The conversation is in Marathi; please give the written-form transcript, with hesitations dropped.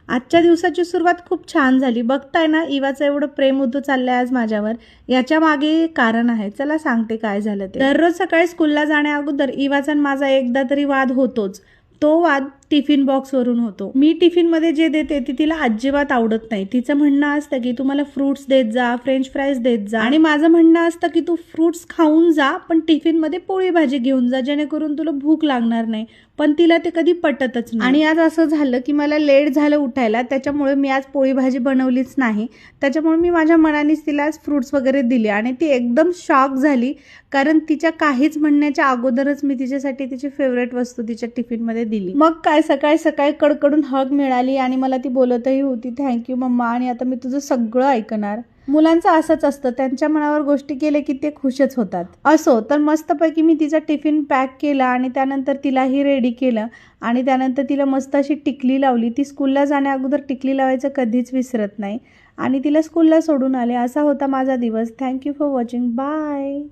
आजच्या दिवसाची सुरुवात खूप छान झाली. बघताय ना, इवाचं एवढं प्रेम उतू चाललंय आज माझ्यावर. याच्या मागे कारण आहे. चला सांगते काय झालं ते. दररोज सकाळी स्कूलला जाण्या अगोदर इवाचा आणि माझा एकदा तरी वाद होतोच. तो वाद टिफिन बॉक्सवरून होतो. मी टिफिनमध्ये जे देते ते तिला अजिबात आवडत नाही. तिचं म्हणणं असतं की तू मला फ्रुट्स देत जा, फ्रेंच फ्राईज देत जा, आणि माझं म्हणणं असतं की तू फ्रुट्स खाऊन जा पण टिफिनमध्ये पोळी भाजी घेऊन जा, जेणेकरून तुला भूक लागणार नाही. पण तिला ते कधी पटतच नाही. आणि आज असं झालं की मला लेट झालं उठायला, त्याच्यामुळे मी आज पोळी भाजी बनवलीच नाही. त्याच्यामुळे मी माझ्या मनानेच तिला आज फ्रुट्स वगैरे दिले आणि ती एकदम शॉक झाली, कारण तिच्या काहीच म्हणण्याच्या अगोदरच मी तिच्यासाठी तिची फेवरेट वस्तू तिच्या टिफिनमध्ये दिली. मग काय, सकाळी सकाळी कडकडून हग मिळाली आणि मला ती बोलतही होती, थँक्यू मम्मा, आणि आता मी तुझं सगळं ऐकणार. मुलांचं असंच असतं, त्यांच्या मनावर गोष्टी केल्या की ते खुशच होतात. असो तर मस्तपैकी मी तिचा टिफिन पॅक केला आणि त्यानंतर तिलाही रेडी केलं आणि त्यानंतर तिला मस्त अशी टिकली लावली. ती स्कूलला जाण्या अगोदर टिकली लावायचं कधीच विसरत नाही आणि तिला स्कूलला सोडून आले. असा होता माझा दिवस. Thank you for watching. बाय.